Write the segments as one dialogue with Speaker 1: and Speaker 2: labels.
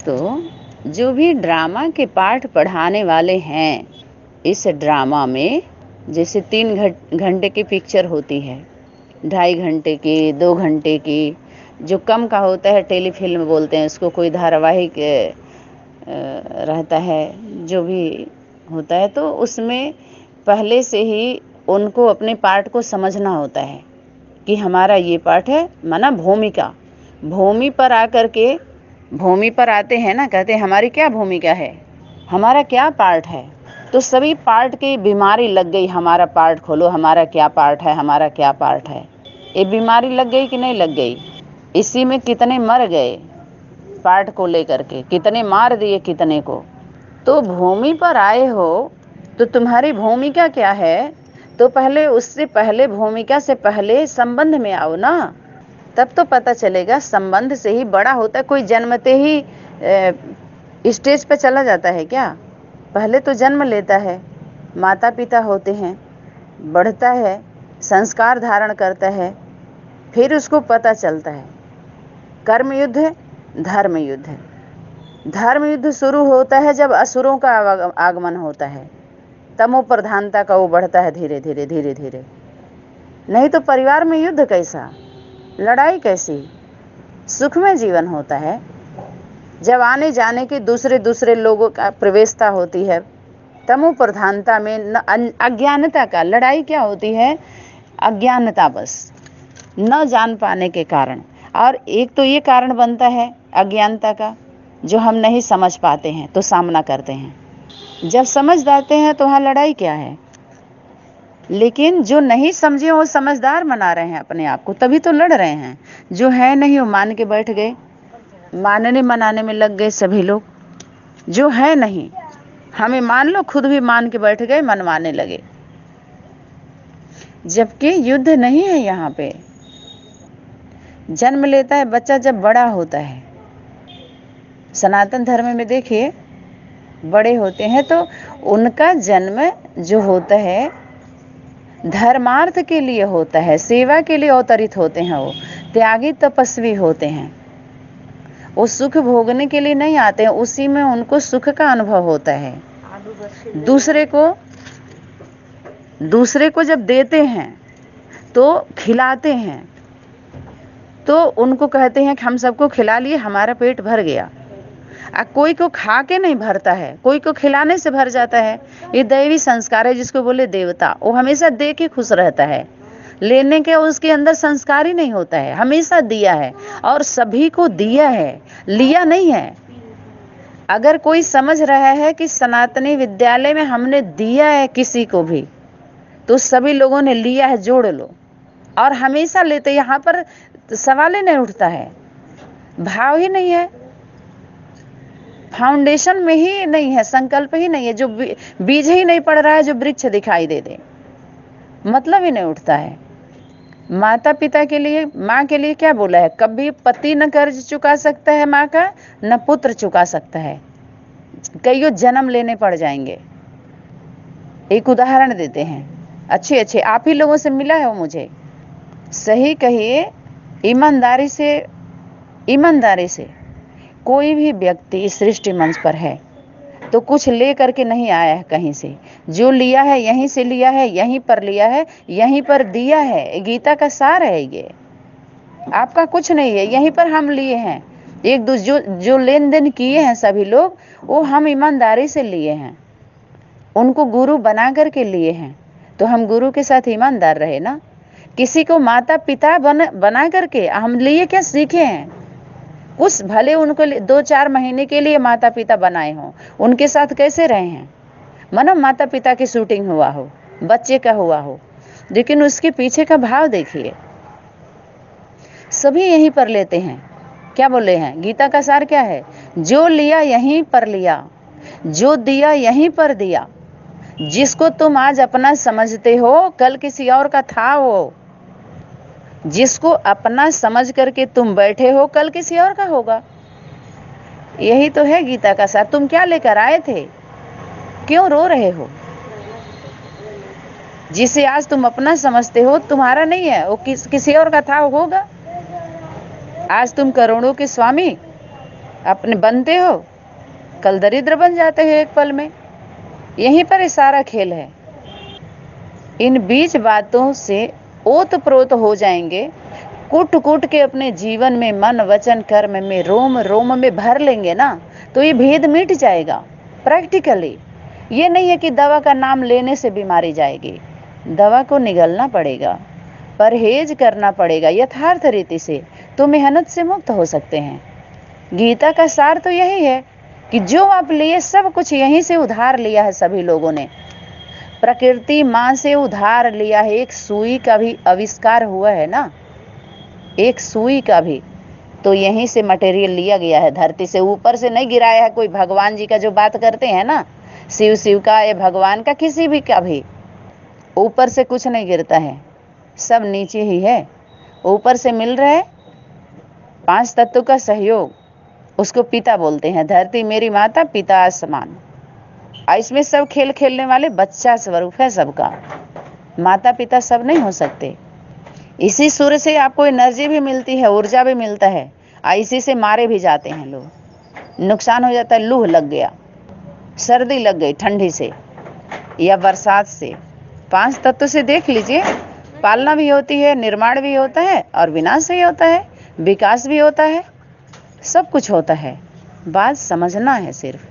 Speaker 1: तो जो भी ड्रामा के पाठ पढ़ाने वाले हैं, इस ड्रामा में जैसे 3 घंटे की पिक्चर होती है, 2.5 घंटे की, 2 घंटे की, जो कम का होता है टेलीफिल्म बोलते हैं उसको, कोई धारावाहिक रहता है, जो भी होता है, तो उसमें पहले से ही उनको अपने पार्ट को समझना होता है कि हमारा ये पार्ट है, माना भूमिका। भूमि पर आकर के, भूमि पर आते हैं ना, कहते हैं हमारी क्या भूमिका है, हमारा क्या पार्ट है। तो सभी पार्ट की बीमारी लग गई, हमारा पार्ट खोलो, हमारा क्या पार्ट है, हमारा क्या पार्ट है। ये बीमारी लग गई कि नहीं लग गई? इसी में कितने मर गए पार्ट को लेकर के, कितने मार दिए कितने को। तो भूमि पर आए हो तो तुम्हारी भूमिका क्या है, तो पहले उससे पहले, भूमिका से पहले संबंध में आओ ना, तब तो पता चलेगा। संबंध से ही बड़ा होता है। कोई जन्मते ही स्टेज पे चला जाता है क्या? पहले तो जन्म लेता है, माता पिता होते हैं, बढ़ता है, संस्कार धारण करता है, फिर उसको पता चलता है कर्म युद्ध, धर्म युद्ध। धर्म युद्ध शुरू होता है जब असुरों का आगमन होता है, तमो प्रधानता का वो बढ़ता है धीरे धीरे धीरे धीरे। नहीं तो परिवार में युद्ध कैसा, लड़ाई कैसी? सुख में जीवन होता है जब आने जाने की दूसरे लोगों का प्रवेशता होती है। तमो प्रधानता में अज्ञानता का, लड़ाई क्या होती है? अज्ञानता, बस न जान पाने के कारण। और एक तो ये कारण बनता है अज्ञानता का, जो हम नहीं समझ पाते हैं तो सामना करते हैं। जब समझ जाते हैं तो वहाँ लड़ाई क्या है। लेकिन जो नहीं समझे वो समझदार बना रहे हैं अपने आप को, तभी तो लड़ रहे हैं। जो है नहीं वो मान के बैठ गए, मानने मनाने में लग गए सभी लोग। जो है नहीं, हमें मान लो, खुद भी मान के बैठ गए, मनवाने लगे, जबकि युद्ध नहीं है। यहाँ पे जन्म लेता है बच्चा जब बड़ा होता है। सनातन धर्म में देखिए, बड़े होते हैं तो उनका जन्म जो होता है धर्मार्थ के लिए होता है, सेवा के लिए अवतरित होते हैं। वो त्यागी तपस्वी होते हैं। वो सुख भोगने के लिए नहीं आते हैं, उसी में उनको सुख का अनुभव होता है। दूसरे को जब देते हैं तो खिलाते हैं, तो उनको कहते हैं कि हम सबको खिला लिए, हमारा पेट भर गया। कोई को खा के नहीं भरता है, कोई को खिलाने से भर जाता है। ये दैवी संस्कार है, जिसको बोले देवता। वो हमेशा दे के खुश रहता है, लेने के उसके अंदर संस्कार ही नहीं होता है। हमेशा दिया है और सभी को दिया है, लिया नहीं है। अगर कोई समझ रहा है कि सनातनी विद्यालय में हमने दिया है किसी को भी, तो सभी लोगों ने लिया है, जोड़ लो। और हमेशा लेते, यहाँ पर सवाल ही नहीं उठता है, भाव ही नहीं है, फाउंडेशन में ही नहीं है, संकल्प ही नहीं है, जो बीज ही नहीं पड़ रहा है जो वृक्ष दिखाई दे दे, मतलब ही नहीं उठता है। माता पिता के लिए, माँ के लिए क्या बोला है? कभी पति न कर्ज चुका सकता है माँ का, न पुत्र चुका सकता है, कईयों जन्म लेने पड़ जाएंगे। एक उदाहरण देते हैं, अच्छे आप ही लोगों से मिला है वो मुझे। सही कहिए, ईमानदारी से कोई भी व्यक्ति इस सृष्टि मंच पर है तो कुछ ले करके नहीं आया है कहीं से। जो लिया है यहीं से लिया है, यहीं पर लिया है, यहीं पर दिया है। गीता का सार है ये। आपका कुछ नहीं है, यहीं पर हम लिए हैं। एक दूसरे जो लेन देन किए हैं सभी लोग, वो हम ईमानदारी से लिए हैं, उनको गुरु बना करके लिए हैं। तो हम गुरु के साथ ईमानदार रहे ना। किसी को माता पिता बना करके हम लिए, क्या सीखे हैं? कुछ भले उनको 2-4 महीने के लिए माता पिता बनाए हों, उनके साथ कैसे रहे हैं? मानो माता पिता की शूटिंग हुआ हो, बच्चे का हुआ हो, लेकिन उसके पीछे का भाव देखिए। सभी यहीं पर लेते हैं। क्या बोले हैं? गीता का सार क्या है? जो लिया यहीं पर लिया, जो दिया यहीं पर दिया। जिसको तुम आज अपना समझते हो, कल किसी और का था वो। जिसको अपना समझ करके तुम बैठे हो, कल किसी और का होगा। यही तो है गीता का सार। तुम क्या लेकर आए थे? क्यों रो रहे हो? जिसे आज तुम अपना समझते हो, तुम्हारा नहीं है वो, किसी और का था, होगा। आज तुम करोड़ों के स्वामी, अपने बनते हो, कल दरिद्र बन जाते हो एक पल में। यहीं पर ये सारा खेल है। इन बीज बातों से ओत प्रोत हो जाएंगे, कूट कूट के अपने जीवन में, मन वचन कर्म में, रोम रोम में भर लेंगे ना, तो ये भेद मिट जाएगा प्रैक्टिकली। ये नहीं है कि दवा का नाम लेने से बीमारी जाएगी, दवा को निगलना पड़ेगा, परहेज करना पड़ेगा यथार्थ रीति से, तो मेहनत से मुक्त हो सकते हैं। गीता का सार तो यही है कि जो आप लिए सब कुछ यहीं से उधार लिया है सभी लोगों ने, प्रकृति मां से उधार लिया है। एक सुई का भी आविष्कार हुआ है ना, एक सुई का भी तो यहीं से मटेरियल लिया गया है, धरती से, ऊपर से नहीं गिराया है। कोई भगवान जी का जो बात करते हैं ना, शिव शिव का या भगवान का, किसी भी का भी ऊपर से कुछ नहीं गिरता है, सब नीचे ही है। ऊपर से मिल रहा है 5 तत्व का सहयोग, उसको पिता बोलते हैं। धरती मेरी माता, पिता आसमान। इसमें सब खेल खेलने वाले बच्चा स्वरूप है सबका, माता पिता सब नहीं हो सकते। इसी सूर्य से आपको एनर्जी भी मिलती है, ऊर्जा भी मिलता है, इसी से मारे भी जाते हैं लोग। नुकसान हो जाता है, लूह लग गया, सर्दी लग गई ठंडी से या बरसात से। 5 तत्व से देख लीजिए, पालना भी होती है, निर्माण भी होता है और विनाश भी होता है, विकास भी होता है, सब कुछ होता है। बात समझना है सिर्फ,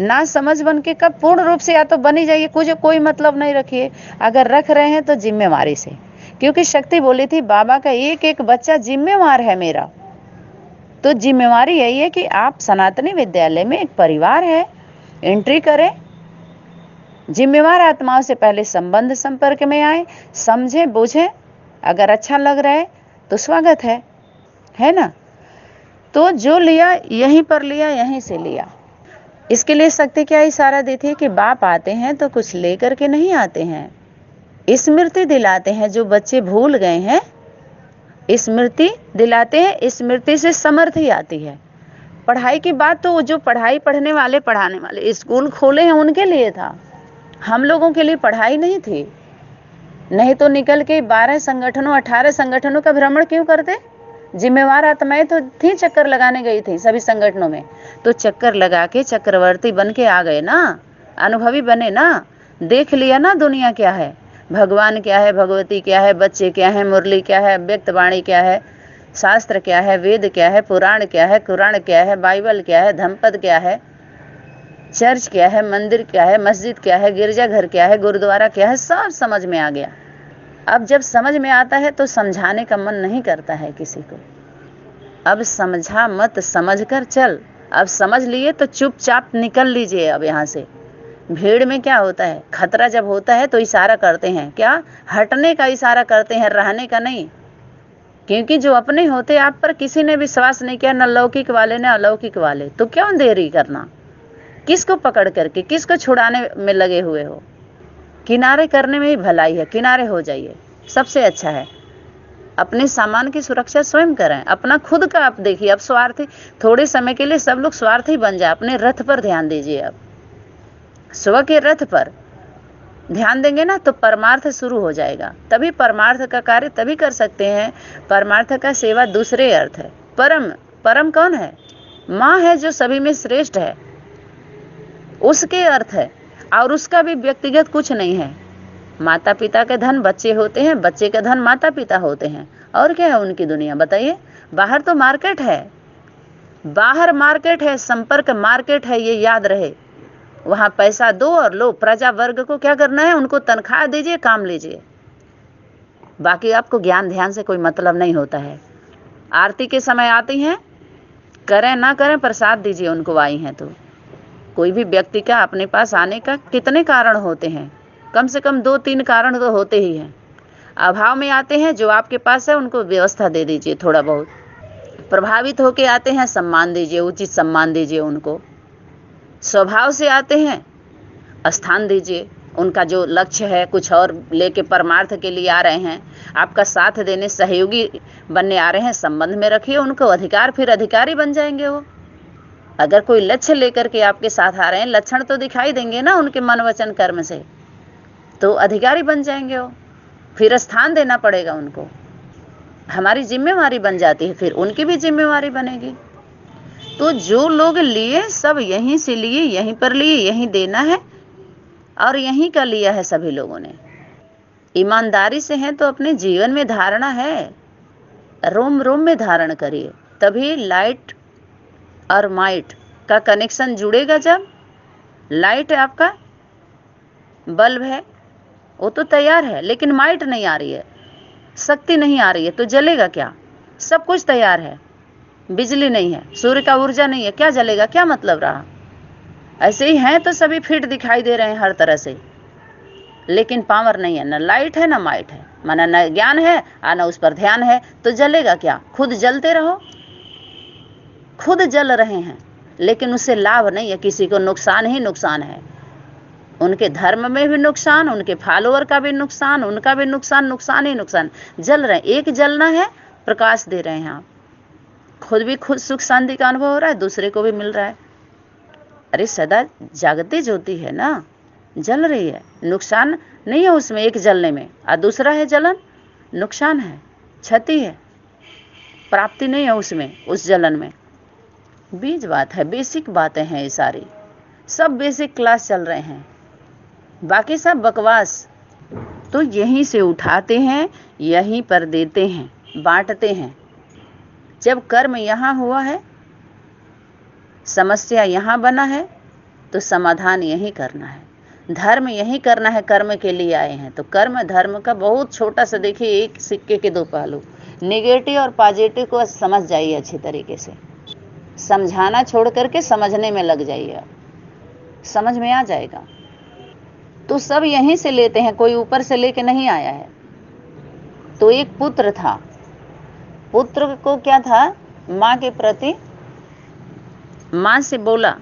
Speaker 1: ना समझ बन के कब पूर्ण रूप से या तो बनी जाइए, कुछ कोई मतलब नहीं रखिए। अगर रख रहे हैं तो जिम्मेवारी से, क्योंकि शक्ति बोली थी बाबा का एक एक बच्चा जिम्मेवार है मेरा। तो जिम्मेवारी यही है कि आप सनातनी विद्यालय में एक परिवार है, एंट्री करें, जिम्मेवार आत्माओं से पहले संबंध संपर्क में आए, समझे बूझे, अगर अच्छा लग रहा है तो स्वागत है ना। तो जो लिया यहीं पर लिया, यहीं से लिया। इसके लिए शक्ति क्या इशारा देती है कि बाप आते हैं तो कुछ लेकर के नहीं आते हैं, स्मृति दिलाते हैं। जो बच्चे भूल गए हैं स्मृति दिलाते हैं, स्मृति से समृद्धि आती है। पढ़ाई की बात तो जो पढ़ाई पढ़ने वाले, पढ़ाने वाले स्कूल खोले हैं उनके लिए था, हम लोगों के लिए पढ़ाई नहीं थी। नहीं तो निकल के 12 संगठनों 18 संगठनों का भ्रमण क्यों करते? जिम्मेवार आत्माएं तो थी, चक्कर लगाने गई थी सभी संगठनों में, तो चक्कर लगा के चक्रवर्ती बन के आ गए ना, अनुभवी बने ना, देख लिया ना दुनिया क्या है, भगवान क्या है, भगवती क्या है, बच्चे क्या है, मुरली क्या है, व्यक्तवाणी क्या है, शास्त्र क्या है, वेद क्या है, पुराण क्या है, कुरान क्या है, बाइबल क्या है, धम्मपद क्या है, चर्च क्या है, मंदिर क्या है, मस्जिद क्या है, गिरजाघर क्या है, गुरुद्वारा क्या है, सब समझ में आ गया। अब जब समझ में आता है तो समझाने का मन नहीं करता है किसी को। अब समझा मत, समझ कर चल। अब समझ लिए तो चुपचाप निकल लीजिए। अब यहाँ से भीड़ में क्या होता है, खतरा जब होता है तो इशारा करते हैं, क्या हटने का इशारा करते हैं, रहने का नहीं। क्योंकि जो अपने होते, आप पर किसी ने विश्वास नहीं किया, न लौकिक वाले न अलौकिक वाले, तो क्यों देरी करना, किसको पकड़ करके किसको छुड़ाने में लगे हुए हो। किनारे करने में ही भलाई है, किनारे हो जाइए, सबसे अच्छा है। अपने सामान की सुरक्षा स्वयं करें, अपना खुद का आप देखिए। अब स्वार्थी, थोड़े समय के लिए सब लोग स्वार्थी बन जाए, अपने रथ पर ध्यान दीजिए। अब स्व के रथ पर ध्यान देंगे ना तो परमार्थ शुरू हो जाएगा। तभी परमार्थ का कार्य तभी कर सकते हैं। परमार्थ का सेवा दूसरे अर्थ है। परम कौन है? माँ है जो सभी में श्रेष्ठ है, उसके अर्थ है। और उसका भी व्यक्तिगत कुछ नहीं है। माता पिता के धन बच्चे होते हैं, बच्चे के धन माता पिता होते हैं, और क्या है उनकी दुनिया बताइए। बाहर तो मार्केट है, बाहर मार्केट है, संपर्क मार्केट है, ये याद रहे। वहां पैसा दो और लो। प्रजा वर्ग को क्या करना है, उनको तनख्वाह दीजिए, काम लीजिए, बाकी आपको ज्ञान ध्यान से कोई मतलब नहीं होता है। आरती के समय आती हैं, करें ना करें प्रसाद दीजिए उनको, आई हैं तो। कोई भी व्यक्ति का अपने पास आने का कितने कारण होते हैं, कम से कम 2-3 कारण तो होते ही हैं। अभाव में आते हैं, जो आपके पास है उनको व्यवस्था दे दीजिए, थोड़ा बहुत प्रभावित होके आते हैं, सम्मान दीजिए, उचित सम्मान दीजिए उनको। स्वभाव से आते हैं, स्थान दीजिए। उनका जो लक्ष्य है कुछ और लेके परमार्थ के लिए आ रहे हैं, आपका साथ देने, सहयोगी बनने आ रहे हैं, संबंध में रखिए उनको अधिकार, फिर अधिकारी बन जाएंगे वो। अगर कोई लक्ष्य लेकर के आपके साथ आ रहे हैं, लक्षण तो दिखाई देंगे ना उनके मन वचन कर्म से, तो अधिकारी बन जाएंगे वो। फिर स्थान देना पड़ेगा उनको, हमारी जिम्मेवारी बन जाती है, फिर उनकी भी जिम्मेवारी बनेगी। तो जो लोग लिए सब यहीं से लिए, यहीं पर लिए, यहीं देना है और यहीं का लिया है सभी लोगों ने। ईमानदारी से हैं तो अपने जीवन में धारणा है, रोम रोम में धारण करिए, तभी लाइट और माइट का कनेक्शन जुड़ेगा। जब लाइट आपका बल्ब है वो तो तैयार है, लेकिन माइट नहीं आ रही है, शक्ति नहीं आ रही है, तो जलेगा क्या? सब कुछ तैयार है, बिजली नहीं है, सूर्य का ऊर्जा नहीं है, क्या जलेगा? क्या मतलब रहा? ऐसे ही हैं तो सभी फिट दिखाई दे रहे हैं हर तरह से, लेकिन पावर नहीं है, न लाइट है न माइट है, माना न ज्ञान है न उस पर ध्यान है, तो जलेगा क्या? खुद जलते रहो, खुद जल रहे हैं, लेकिन उससे लाभ नहीं है, किसी को नुकसान ही नुकसान है। उनके धर्म में भी नुकसान, उनके फॉलोअर का भी नुकसान, उनका भी नुकसान, नुकसान ही नुकसान। जल रहे हैं, एक जलना है, प्रकाश दे रहे हैं आप, खुद भी खुद सुख शांति का अनुभव हो रहा है, दूसरे को भी मिल रहा है। अरे सदा जागती ज्योति है ना, जल रही है, नुकसान नहीं है उसमें एक जलने में, और दूसरा है जलन, नुकसान है, क्षति है, प्राप्ति नहीं है उसमें, उस जलन में। बीज बात है, बेसिक बातें हैं ये सारी, सब बेसिक क्लास चल रहे हैं, बाकी सब बकवास। तो यहीं से उठाते हैं, यहीं पर देते हैं, बांटते हैं। जब कर्म यहाँ हुआ है, समस्या यहाँ बना है, तो समाधान यहीं करना है, धर्म यहीं करना है। कर्म के लिए आए हैं तो कर्म धर्म का बहुत छोटा सा, देखिए एक सिक्के के दो पहलू, नेगेटिव और पॉजिटिव को समझ जाइए अच्छी तरीके से, समझाना छोड़ करके समझने में लग जाइए, समझ में आ जाएगा। तो सब यहीं से लेते हैं, कोई ऊपर से लेके नहीं आया है। तो एक पुत्र था, पुत्र को क्या था, माँ के प्रति, माँ से बोला,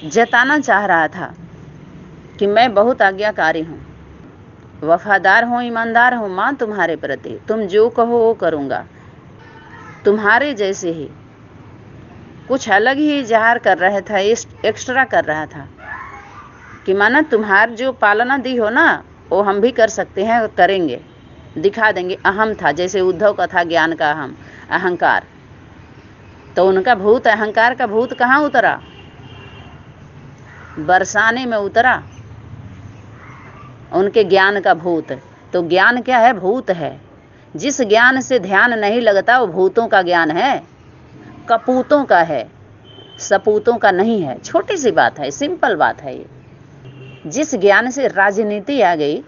Speaker 1: जताना चाह रहा था कि मैं बहुत आज्ञाकारी हूँ, वफादार हूँ, ईमानदार हूँ माँ तुम्हारे प्रति, तुम जो कहो वो करूँगा। तुम्हारे जैसे ही कुछ अलग ही इजहार कर रहा था, एक्स्ट्रा कर रहा था कि माना तुम्हार जो पालना दी हो ना, वो हम भी कर सकते हैं और करेंगे, दिखा देंगे। अहम था, जैसे उद्धव का था ज्ञान का अहम, अहंकार। तो उनका भूत, अहंकार का भूत कहाँ उतरा? बरसाने में उतरा, उनके ज्ञान का भूत। तो ज्ञान क्या है? भूत है। जिस ज्ञान से ध्यान नहीं लगता वो भूतों का ज्ञान है, कपूतों का है, सपूतों का नहीं है। छोटी सी बात है, सिंपल बात है ये। जिस ज्ञान से राजनीति आ गई,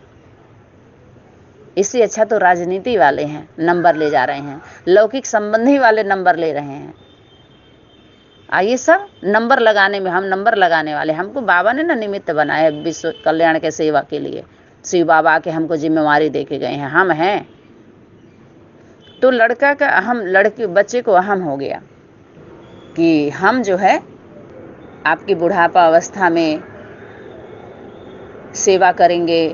Speaker 1: इससे अच्छा तो राजनीति वाले हैं, नंबर ले जा रहे हैं, लौकिक संबंधी वाले नंबर ले रहे हैं। आइए सब नंबर लगाने में, हम नंबर लगाने वाले, हमको बाबा ने ना निमित्त बनाया है विश्व कल्याण के सेवा के लिए। शिव बाबा के हमको जिम्मेवारी दे के गए हैं, हम हैं। तो लड़का का अहम, लड़के बच्चे को अहम हो गया कि हम जो है आपकी बुढ़ापा अवस्था में सेवा करेंगे,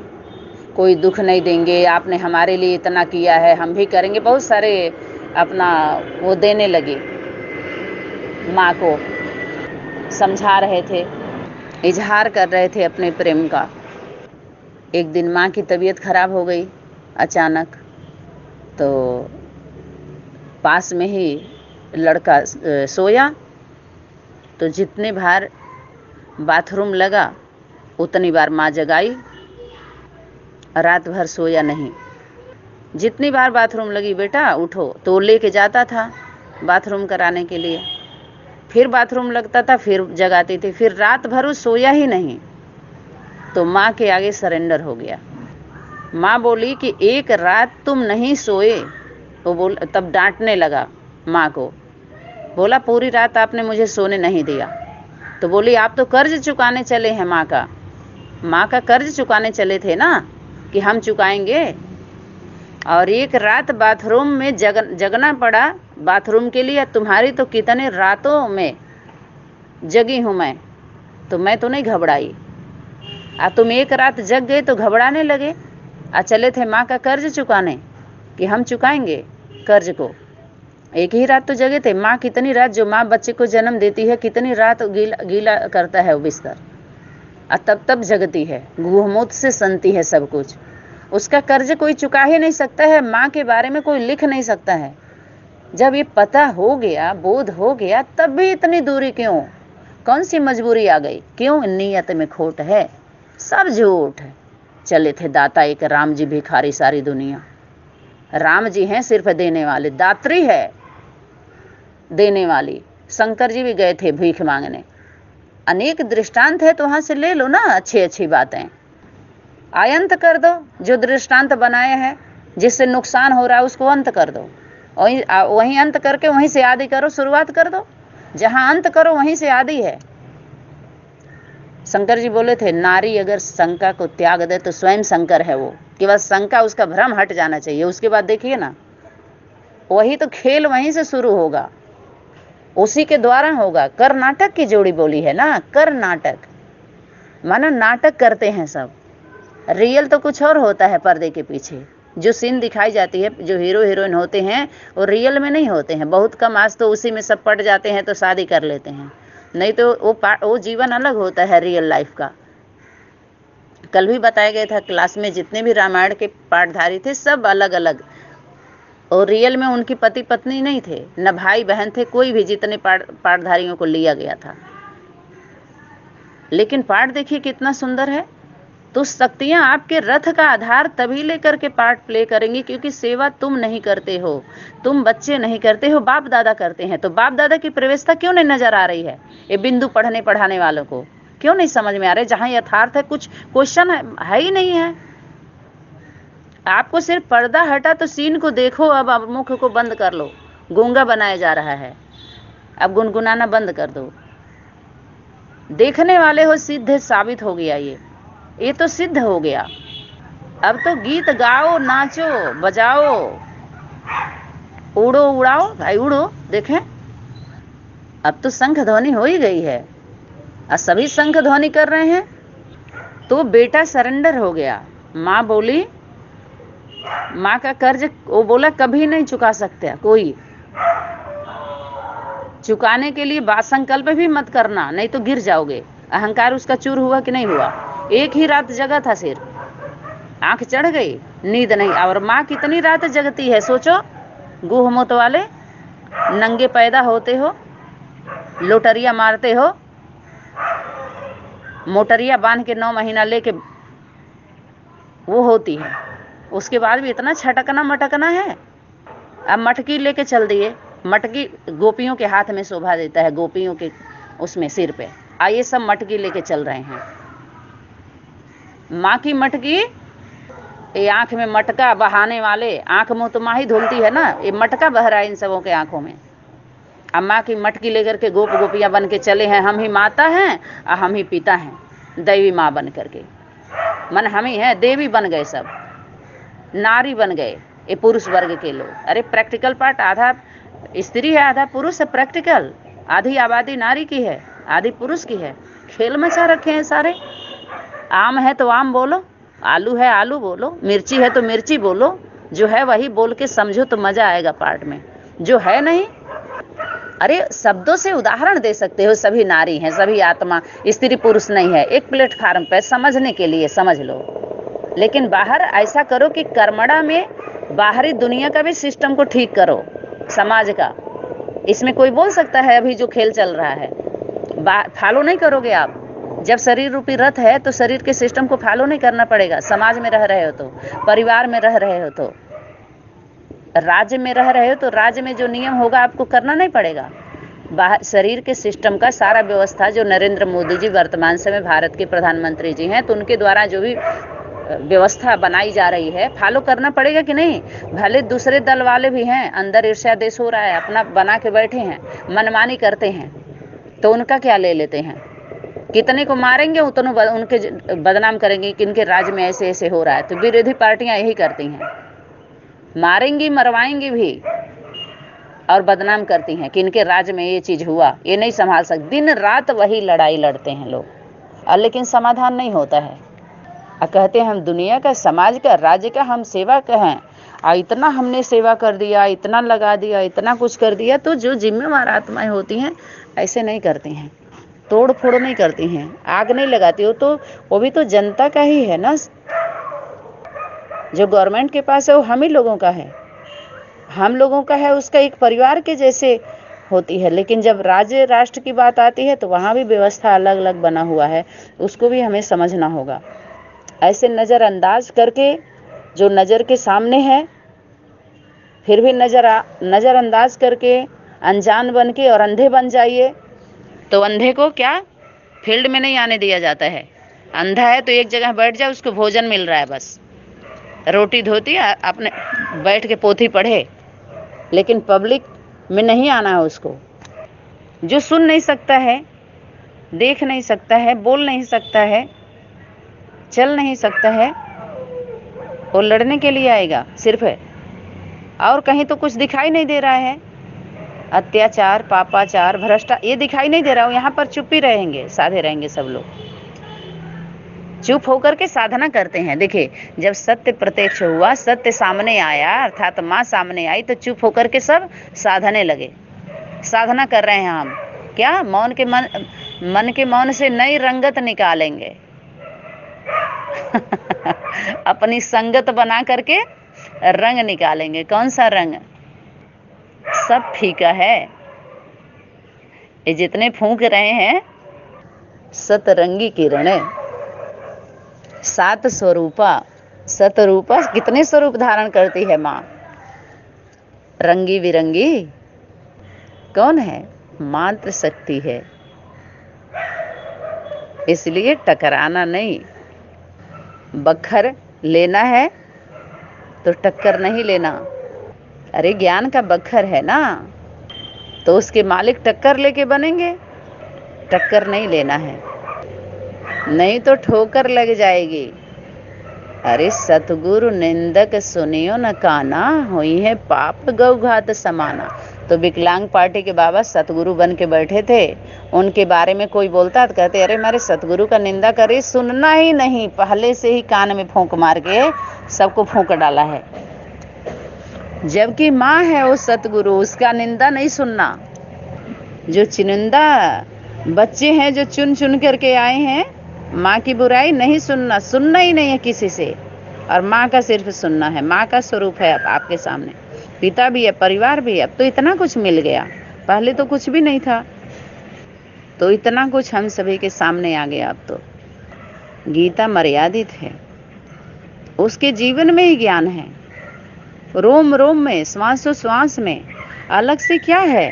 Speaker 1: कोई दुख नहीं देंगे, आपने हमारे लिए इतना किया है, हम भी करेंगे। बहुत सारे अपना वो देने लगे, माँ को समझा रहे थे, इजहार कर रहे थे अपने प्रेम का। एक दिन माँ की तबीयत खराब हो गई अचानक, तो पास में ही लड़का सोया, तो जितने बार बाथरूम लगा उतनी बार माँ जगाई, रात भर सोया नहीं। जितनी बार बाथरूम लगी, बेटा उठो, तो लेके जाता था बाथरूम कराने के लिए, फिर बाथरूम लगता था, फिर जगाती थी, फिर रात भर वो सोया ही नहीं। तो माँ के आगे सरेंडर हो गया। माँ बोली कि एक रात तुम नहीं सोए, वो बोल, तब डांटने लगा माँ को, बोला पूरी रात आपने मुझे सोने नहीं दिया। तो बोली आप तो कर्ज चुकाने चले हैं, माँ का कर्ज चुकाने चले थे ना, कि हम चुकाएंगे, और एक रात बाथरूम में जगना पड़ा बाथरूम के लिए। तुम्हारी तो कितने रातों में जगी हूँ मैं, तो मैं तो नहीं घबराई। तुम एक रात जग गए तो घबराने लगे, चले थे माँ का कर्ज चुकाने कि हम चुकाएंगे कर्ज को। एक ही रात तो जगे थे। माँ कितनी रात, जो माँ बच्चे को जन्म देती है, कितनी रात गीला करता है वो बिस्तर, तब जगती है, गुहमूत्र से सनती है सब कुछ। उसका कर्ज कोई चुका ही नहीं सकता है, माँ के बारे में कोई लिख नहीं सकता है। जब ये पता हो गया, बोध हो गया, तब भी इतनी दूरी क्यों? कौन सी मजबूरी आ गई? क्यों? नीयत में खोट है, सब झूठ है। चले थे दाता एक राम जी भिखारी सारी दुनिया। राम जी हैं सिर्फ देने वाले, दात्री है देने वाली। शंकर जी भी गए थे भीख मांगने। अनेक दृष्टांत है तो वहां से ले लो ना अच्छी अच्छी बातें। आयंत कर दो, जो दृष्टांत बनाए हैं जिससे नुकसान हो रहा है उसको अंत कर दो। वहीं अंत करके वहीं से आदि करो, शुरुआत कर दो। जहां अंत करो वहीं से आदि है। शंकर जी बोले थे नारी अगर शंका को त्याग दे तो स्वयं शंकर है वो, कि बस शंका उसका भ्रम हट जाना चाहिए। उसके बाद देखिए ना, वही तो खेल वहीं से शुरू होगा, उसी के द्वारा होगा। कर्नाटक की जोड़ी बोली है ना, कर्नाटक माना नाटक करते हैं सब। रियल तो कुछ और होता है पर्दे के पीछे। जो सीन दिखाई जाती है, जो हीरो हीरोइन होते हैं वो रियल में नहीं होते हैं। बहुत कम, आज तो उसी में सब पट जाते हैं तो शादी कर लेते हैं, नहीं तो वो जीवन अलग होता है रियल लाइफ का। कल भी बताया गया था क्लास में, जितने भी रामायण के पाठधारी थे सब अलग अलग, और रियल में उनकी पति पत्नी नहीं थे, न भाई बहन थे, कोई भी। जितने पाठधारियों को लिया गया था, लेकिन पाठ देखिए कितना सुंदर है। तो शक्तियां आपके रथ का आधार तभी लेकर के पार्ट प्ले करेंगी, क्योंकि सेवा तुम नहीं करते हो, तुम बच्चे नहीं करते हो, बाप दादा करते हैं। तो बाप दादा की प्रवेशता क्यों नहीं नजर आ रही है? ये बिंदु पढ़ने पढ़ाने वालों को क्यों नहीं समझ में आ रहे? जहां यथार्थ है, कुछ क्वेश्चन है ही नहीं है। आपको सिर्फ पर्दा हटा तो सीन को देखो। अब मुख को बंद कर लो, गूंगा बनाया जा रहा है, अब गुनगुनाना बंद कर दो। देखने वाले हो सिद्ध साबित हो गया, ये तो सिद्ध हो गया। अब तो गीत गाओ, नाचो, बजाओ, उड़ो, उड़ाओ भाई, उड़ो। देखें अब तो शंख ध्वनि हो ही गई है, और सभी शंख ध्वनि कर रहे हैं। तो बेटा सरेंडर हो गया। माँ बोली, माँ का कर्ज वो बोला कभी नहीं चुका सकते कोई। चुकाने के लिए बात संकल्प भी मत करना, नहीं तो गिर जाओगे। अहंकार उसका चूर हुआ कि नहीं हुआ? एक ही रात जगा था, सिर आंख चढ़ गई, नींद नहीं। और माँ कितनी रात जगती है सोचो। गुह मोत वाले नंगे पैदा होते हो, लोटरिया मारते हो, मोटरिया बांध के 9 महीना लेके वो होती है, उसके बाद भी इतना छटकना मटकना है। अब मटकी लेके चल दिए। मटकी गोपियों के हाथ में शोभा देता है, गोपियों के उसमें सिर पे। आइए सब मटकी लेके चल रहे हैं। माँ की मटकी, ये आंख में मटका बहाने वाले, आंख मुंह तो माँ ही धुलती है ना, ये मटका बह रहा है इन सबों के आंखों में। अब माँ की मटकी लेकर के गोप गोपियां बन के चले हैं। हम ही माता हैं और हम ही पिता हैं, दैवी माँ बन करके। मन हम ही हैं, देवी बन गए सब, नारी बन गए ये पुरुष वर्ग के लोग। अरे प्रैक्टिकल पार्ट आधा स्त्री है आधा पुरुष है, प्रैक्टिकल। आधी आबादी नारी की है, आधी पुरुष की है। खेल मचा रखे हैं सारे। आम है तो आम बोलो, आलू है आलू बोलो, मिर्ची है तो मिर्ची बोलो। जो है वही बोल के समझो तो मजा आएगा पार्ट में। जो है नहीं, अरे शब्दों से उदाहरण दे सकते हो। सभी नारी हैं, सभी आत्मा, स्त्री पुरुष नहीं है। एक प्लेटफार्म पे समझने के लिए समझ लो, लेकिन बाहर ऐसा करो कि कर्मड़ा में बाहरी दुनिया का भी सिस्टम को ठीक करो, समाज का। इसमें कोई बोल सकता है अभी जो खेल चल रहा है फॉलो नहीं करोगे आप। जब शरीर रूपी रथ है तो शरीर के सिस्टम को फॉलो नहीं करना पड़ेगा। समाज में रह रहे हो तो, परिवार में रह रहे हो तो, राज्य में रह रहे हो तो राज्य में जो नियम होगा आपको करना नहीं पड़ेगा। बाहर शरीर के सिस्टम का सारा व्यवस्था जो नरेंद्र मोदी जी वर्तमान समय भारत के प्रधानमंत्री जी हैं, तो उनके द्वारा जो भी व्यवस्था बनाई जा रही है फॉलो करना पड़ेगा कि नहीं। भले दूसरे दल वाले भी हैं, अंदर ईर्ष्या देश हो रहा है, अपना बना के बैठे हैं, मनमानी करते हैं, तो उनका क्या ले लेते हैं। कितने को मारेंगे उतनों उनके बदनाम करेंगे कि इनके राज्य में ऐसे ऐसे हो रहा है। तो विरोधी पार्टियां यही करती हैं, मारेंगी मरवाएंगी भी और बदनाम करती हैं कि इनके राज्य में ये चीज हुआ, ये नहीं संभाल सकते। दिन रात वही लड़ाई लड़ते हैं लोग, और लेकिन समाधान नहीं होता है। और कहते हैं हम दुनिया का, समाज का, राज्य का हम सेवा का हैं, और इतना हमने सेवा कर दिया, इतना लगा दिया, इतना कुछ कर दिया। तो जो जिम्मेवार आत्माएं होती हैं ऐसे नहीं करती हैं, तोड़ फोड़ नहीं करती हैं, आग नहीं लगाती हो। तो वो भी तो जनता का ही है ना। जो गवर्नमेंट के पास है वो हम ही लोगों का है। हम लोगों का है, उसका एक परिवार के जैसे होती है। लेकिन जब राज्य राष्ट्र की बात आती है तो वहाँ भी व्यवस्था अलग अलग बना हुआ है, उसको भी हमें समझना होगा। ऐसे नज़रअंदाज करके जो नज़र के सामने है, फिर भी नज़रअंदाज करके अनजान बन के और अंधे बन जाइए तो अंधे को क्या फील्ड में नहीं आने दिया जाता है। अंधा है तो एक जगह बैठ जाए, उसको भोजन मिल रहा है, बस रोटी धोती अपने बैठ के पोथी पढ़े, लेकिन पब्लिक में नहीं आना है उसको। जो सुन नहीं सकता है, देख नहीं सकता है, बोल नहीं सकता है, चल नहीं सकता है, वो लड़ने के लिए आएगा सिर्फ है, और कहीं तो कुछ दिखाई नहीं दे रहा है। अत्याचार, पापाचार, भ्रष्टा ये दिखाई नहीं दे रहा हो। यहाँ पर चुप ही रहेंगे, साधे रहेंगे सब लोग, चुप होकर के साधना करते हैं। देखिए, जब सत्य प्रत्यक्ष हुआ, सत्य सामने आया, अर्थात माँ सामने आई, तो चुप होकर के सब साधने लगे। साधना कर रहे हैं हम क्या? मन के मौन से नई रंगत निकालेंगे अपनी संगत बना करके रंग निकालेंगे। कौन सा रंग? सब फीका है। ये जितने फूंक रहे हैं सतरंगी किरणें, सात स्वरूपा, सतरूपा कितने स्वरूप धारण करती है माँ, रंगी बिरंगी। कौन है? मात्र शक्ति है। इसलिए टकराना नहीं। बखर लेना है तो टक्कर नहीं लेना। अरे ज्ञान का बखर है ना, तो उसके मालिक टक्कर लेके बनेंगे। टक्कर नहीं लेना है, नहीं तो ठोकर लग जाएगी। अरे सतगुरु निंदक सुनियो न काना, हुई है पाप गौघात समाना। तो विकलांग पार्टी के बाबा सतगुरु बन के बैठे थे, उनके बारे में कोई बोलता तो कहते अरे हमारे सतगुरु का निंदा करे। सुनना ही नहीं, पहले से ही कान में फूंक मार के सबको फूंक डाला है। जबकि माँ है वो सतगुरु, उसका निंदा नहीं सुनना। जो चुनिंदा बच्चे हैं, जो चुन चुन करके आए हैं, माँ की बुराई नहीं सुनना, सुनना ही नहीं है किसी से। और माँ का सिर्फ सुनना है। माँ का स्वरूप है अब आपके सामने, पिता भी है, परिवार भी है। अब तो इतना कुछ मिल गया, पहले तो कुछ भी नहीं था, तो इतना कुछ हम सभी के सामने आ गया। अब तो गीता मर्यादित है, उसके जीवन में ही ज्ञान है, रोम रोम में, श्वासो श्वास में। अलग से क्या है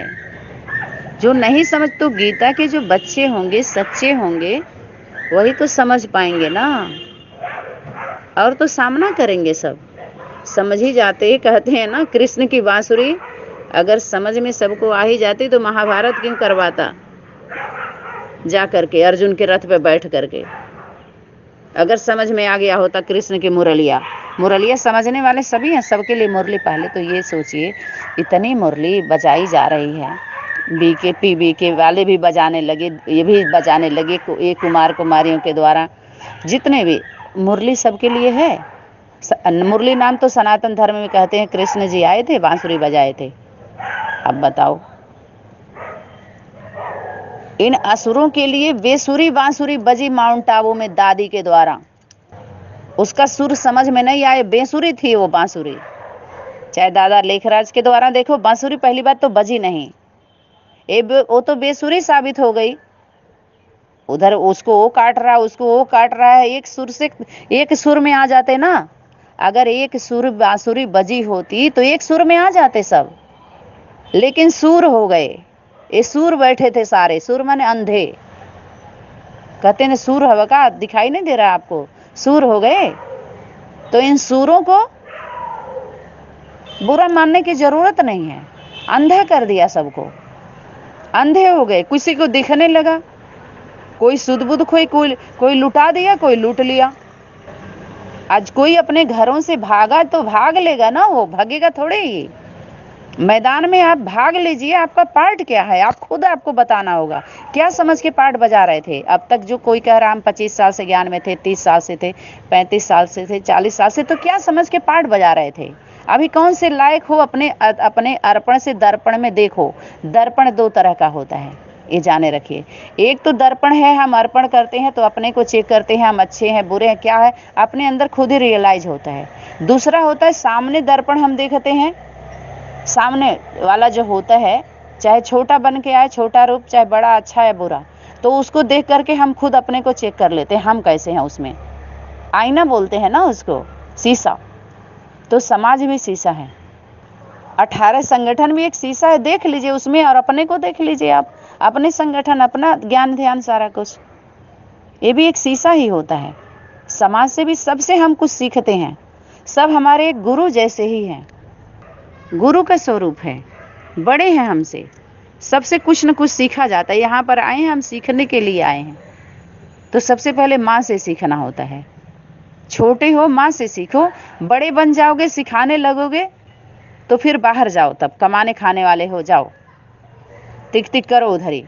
Speaker 1: जो नहीं समझ? तो गीता के जो बच्चे होंगे, सच्चे होंगे, वही तो समझ पाएंगे ना, और तो सामना करेंगे सब। समझ ही जाते, कहते हैं ना, कृष्ण की बांसुरी अगर समझ में सबको आ ही जाती तो महाभारत क्यों करवाता जा करके अर्जुन के रथ पे बैठ करके। अगर समझ में आ गया होता कृष्ण की मुरलिया समझने वाले सभी हैं, सबके लिए मुरली। पहले तो ये सोचिए, इतनी मुरली बजाई जा रही है, बीके वाले भी बजाने लगे, ये भी बजाने लगे, ये कुमार कुमारियों के द्वारा। जितने भी मुरली सबके लिए है। मुरली नाम तो सनातन धर्म में कहते हैं कृष्ण जी आए थे, बांसुरी बजाए थे। अब बताओ, इन असुरों के लिए बेसुरी बांसुरी बजी माउंट आबू में दादी के द्वारा। उसका सुर समझ में नहीं आए, बेसुरी थी वो बांसुरी। चाहे दादा लेखराज के द्वारा देखो, बांसुरी पहली बात तो बजी नहीं, वो तो बेसुरी साबित हो गई। उधर उसको वो काट रहा, उसको वो काट रहा है। एक सुर से एक सुर में आ जाते ना। अगर एक सुर बांसुरी बजी होती तो एक सुर में आ जाते सब, लेकिन सूर हो गए। ये सूर बैठे थे सारे, सूर माने अंधे। कहते हैं सूर हवा का दिखाई नहीं दे रहा आपको, सूर हो गए। तो इन सूरों को बुरा मानने की जरूरत नहीं है, अंधा कर दिया सबको, अंधे हो गए। किसी को दिखने लगा, कोई सुध बुध कोई लुटा दिया, कोई लूट लिया। आज कोई अपने घरों से भागा तो भाग लेगा ना, वो भागेगा थोड़े ही। मैदान में आप भाग लीजिए, आपका पार्ट क्या है आप खुद आपको बताना होगा। क्या समझ के पार्ट बजा रहे थे अब तक? जो कोई कह रहा हम 25 साल से ज्ञान में थे, 30 साल से थे, 35 साल से थे, 40 साल से, तो क्या समझ के पार्ट बजा रहे थे? अभी कौन से लायक हो? अपने अर्पण से दर्पण में देखो। दर्पण दो तरह का होता है, ये जाने रखिए। एक तो दर्पण है, हम अर्पण करते हैं तो अपने को चेक करते हैं, हम अच्छे हैं बुरे हैं, क्या है अपने अंदर खुद ही रियलाइज होता है। दूसरा होता है सामने दर्पण हम देखते हैं सामने वाला जो होता है, चाहे छोटा बन के आए, छोटा रूप, चाहे बड़ा, अच्छा या बुरा, तो उसको देख करके हम खुद अपने को चेक कर लेते हैं हम कैसे हैं उसमें। आईना बोलते हैं ना उसको, शीशा। तो समाज भी शीशा है, 18 संगठन भी एक शीशा है, देख लीजिए उसमें और अपने को देख लीजिए आप, अपने संगठन, अपना ज्ञान ध्यान सारा कुछ, ये भी एक शीशा ही होता है। समाज से भी सबसे हम कुछ सीखते हैं, सब हमारे एक गुरु जैसे ही हैं, गुरु का स्वरूप है, बड़े हैं हमसे, सबसे कुछ न कुछ सीखा जाता है। यहाँ पर आए हैं हम सीखने के लिए आए हैं, तो सबसे पहले माँ से सीखना होता है। छोटे हो माँ से सीखो, बड़े बन जाओगे, सिखाने लगोगे, तो फिर बाहर जाओ, तब कमाने खाने वाले हो जाओ, टिक टिक करो उधर ही।